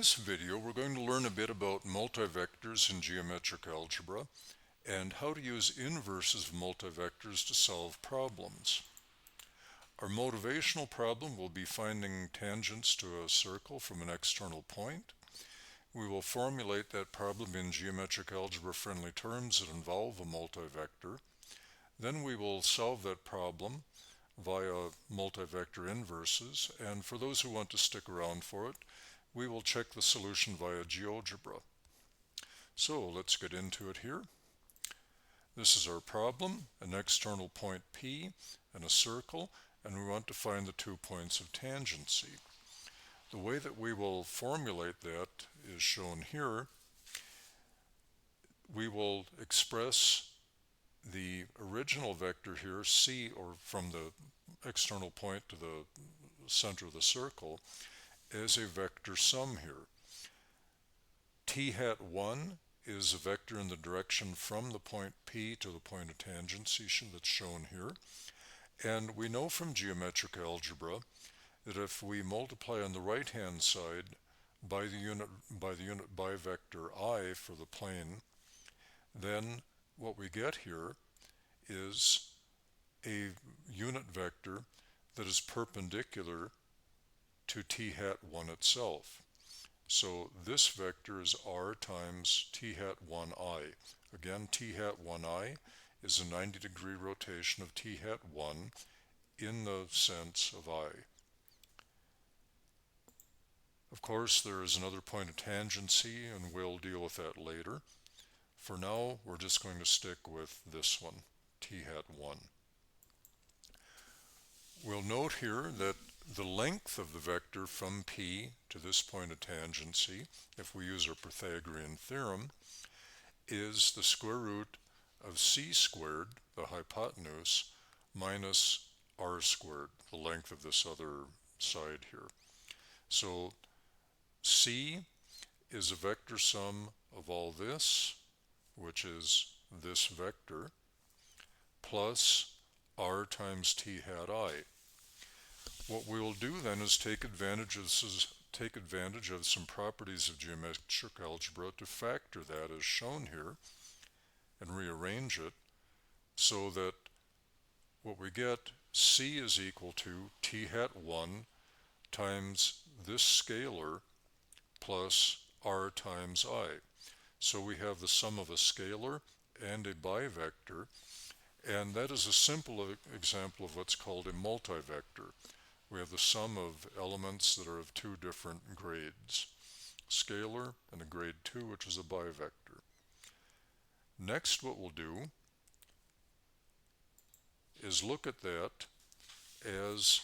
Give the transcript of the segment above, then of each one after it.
this video, we're going to learn a bit about multivectors in geometric algebra and how to use inverses of multivectors to solve problems. Our motivational problem will be finding tangents to a circle from an external point. We will formulate that problem in geometric algebra friendly terms that involve a multivector. Then we will solve that problem via multivector inverses, and for those who want to stick around for it, we will check the solution via GeoGebra. So let's get into it here. This is our problem, an external point P and a circle, and we want to find the 2 points of tangency. The way that we will formulate that is shown here. We will express the original vector here, C, or from the external point to the center of the circle, as a vector sum here. T hat 1 is a vector in the direction from the point P to the point of tangency that's shown here. And we know from geometric algebra that if we multiply on the right hand side by the unit bivector I for the plane, then what we get here is a unit vector that is perpendicular to T hat 1 itself. So this vector is R times T hat 1I. Again, T hat 1I is a 90-degree rotation of T hat 1 in the sense of I. Of course, there is another point of tangency, and we'll deal with that later. For now, we're just going to stick with this one, T hat 1. We'll note here that the length of the vector from P to this point of tangency, if we use our Pythagorean theorem, is the square root of C squared, the hypotenuse, minus R squared, the length of this other side here. So C is a vector sum of all this, which is this vector, plus R times T hat I. What we will do then is take advantage of some properties of geometric algebra to factor that as shown here and rearrange it so that what we get, C is equal to T hat 1 times this scalar plus R times I. So we have the sum of a scalar and a bivector, and that is a simple example of what's called a multivector. We have the sum of elements that are of two different grades, scalar and a grade 2, which is a bivector. Next, what we'll do is look at that as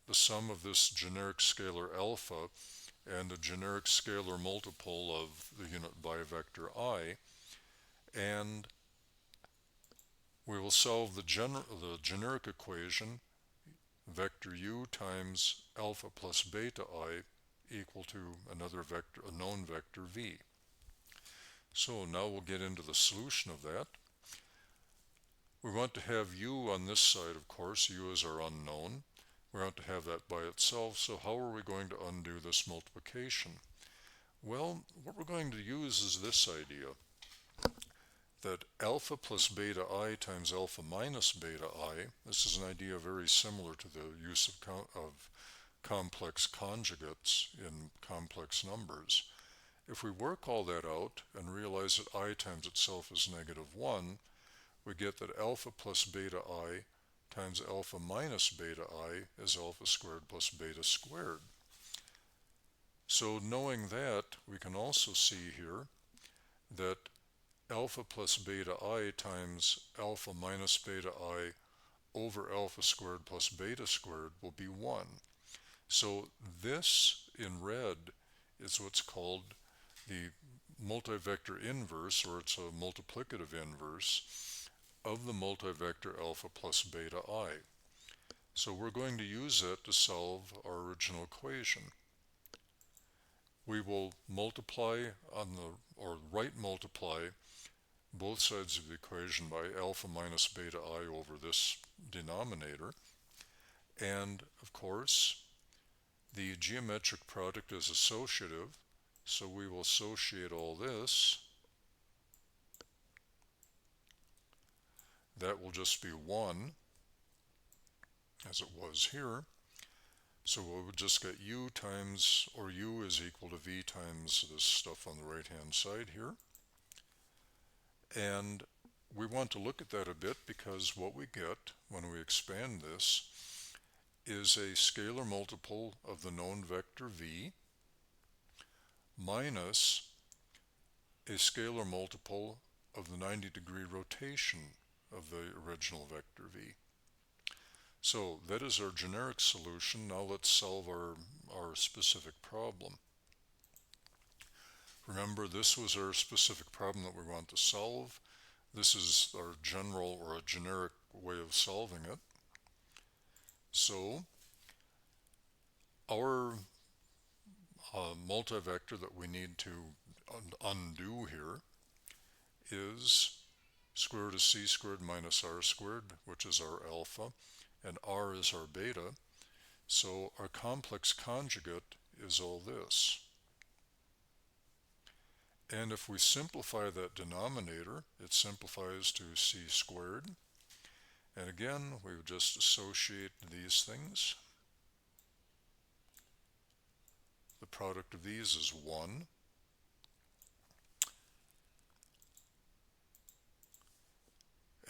the sum of this generic scalar alpha and the generic scalar multiple of the unit bivector I, and we will solve the generic equation vector u times alpha plus beta I equal to another vector, a known vector v. So now we'll get into the solution of that. We want to have u on this side, of course. U is our unknown. We want to have that by itself, so how are we going to undo this multiplication? Well, what we're going to use is this idea, that alpha plus beta I times alpha minus beta I, this is an idea very similar to the use of complex conjugates in complex numbers. If we work all that out and realize that I times itself is -1, we get that alpha plus beta I times alpha minus beta I is alpha squared plus beta squared. So knowing that, we can also see here that alpha plus beta I times alpha minus beta I over alpha squared plus beta squared will be 1. So this in red is what's called the multivector inverse, or it's a multiplicative inverse of the multivector alpha plus beta I. So we're going to use that to solve our original equation. We will multiply or right multiply both sides of the equation by alpha minus beta I over this denominator, and of course the geometric product is associative, So we will associate all this. That will just be 1, as it was here. So we would just get u times, or u is equal to v times this stuff on the right hand side here. And we want to look at that a bit, because what we get when we expand this is a scalar multiple of the known vector v minus a scalar multiple of the 90-degree rotation of the original vector v. So that is our generic solution. Now let's solve our specific problem. Remember, this was our specific problem that we want to solve. This is our general or a generic way of solving it. So our multivector that we need to undo here is square root of c squared minus r squared, which is our alpha, and r is our beta. So our complex conjugate is all this. And if we simplify that denominator, it simplifies to c squared. And again, we would just associate these things. The product of these is 1.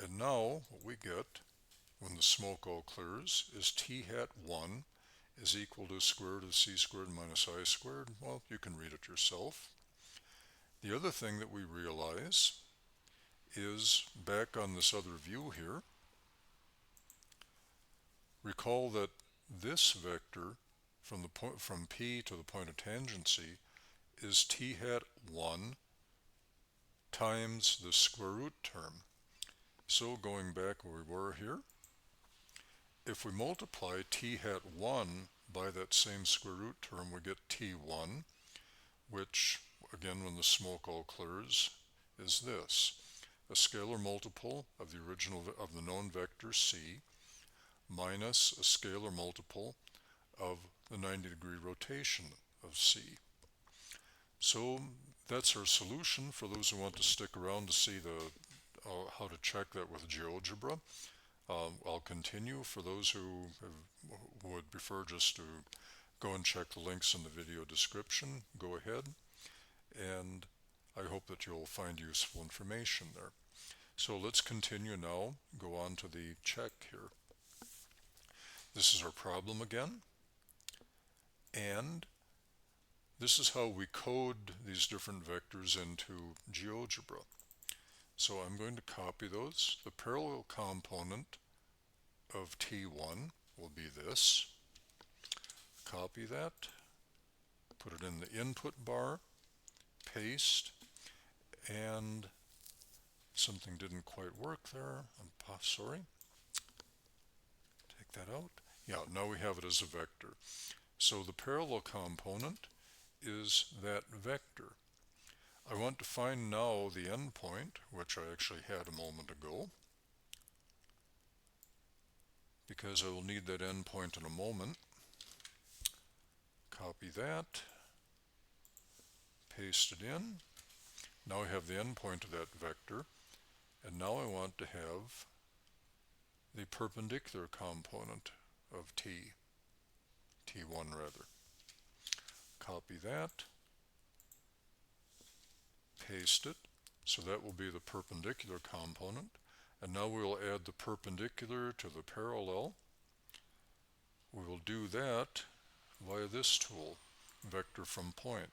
And now what we get when the smoke all clears is t hat 1 is equal to square root of c squared minus I squared. Well, you can read it yourself. The other thing that we realize is, back on this other view here, recall that this vector from P to the point of tangency is t hat 1 times the square root term. So going back where we were here, if we multiply t hat 1 by that same square root term, we get t1, which, again, when the smoke all clears, is this: a scalar multiple of the original of the known vector c minus a scalar multiple of the 90-degree rotation of c. So that's our solution. For those who want to stick around to see how to check that with GeoGebra, I'll continue. For those who would prefer just to go and check the links in the video description, go ahead, and I hope that you'll find useful information there. So let's continue now, go on to the check here. This is our problem again, and this is how we code these different vectors into GeoGebra. So I'm going to copy those. The parallel component of T1 will be this. Copy that, put it in the input bar, paste, and something didn't quite work there. I'm sorry. Take that out. Yeah, now we have it as a vector. So the parallel component is that vector. I want to find now the endpoint, which I actually had a moment ago, because I will need that endpoint in a moment. Copy that, paste it in. Now I have the endpoint of that vector, and now I want to have the perpendicular component of T1 rather. Copy that, paste it, so that will be the perpendicular component, and now we will add the perpendicular to the parallel. We will do that via this tool, vector from point.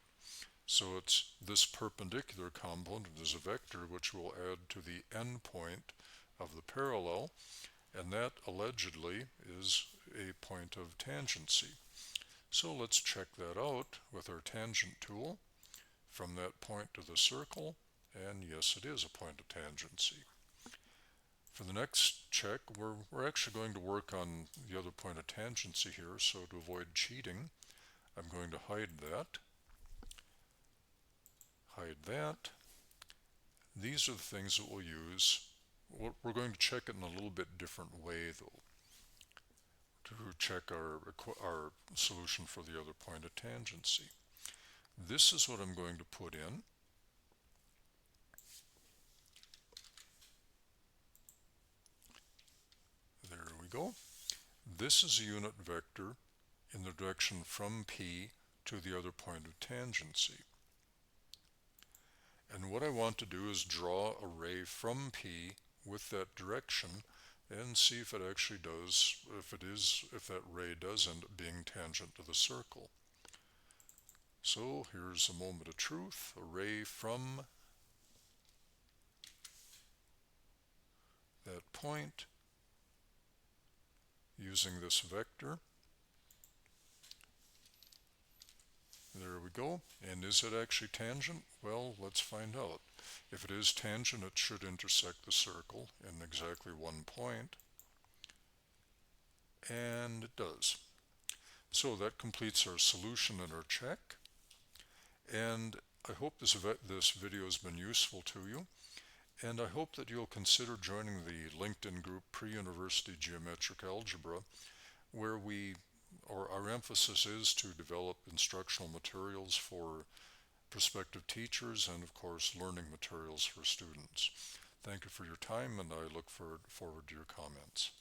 So it's this perpendicular component is a vector which we'll add to the endpoint of the parallel, and that allegedly is a point of tangency. So let's check that out with our tangent tool from that point to the circle, and yes, it is a point of tangency. For the next check, we're actually going to work on the other point of tangency here, so to avoid cheating, I'm going to hide that. Hide that. These are the things that we'll use. We're going to check it in a little bit different way, though, to check our solution for the other point of tangency. This is what I'm going to put in. There we go. This is a unit vector in the direction from P to the other point of tangency. And what I want to do is draw a ray from P with that direction and see if it actually does, if that ray does end up being tangent to the circle. So here's a moment of truth, a ray from that point using this vector. There we go. And is it actually tangent? Well, let's find out. If it is tangent, it should intersect the circle in exactly one point. And it does. So that completes our solution and our check. And I hope this video has been useful to you. And I hope that you'll consider joining the LinkedIn group Pre-University Geometric Algebra, where our emphasis is to develop instructional materials for prospective teachers and, of course, learning materials for students. Thank you for your time, and I look forward to your comments.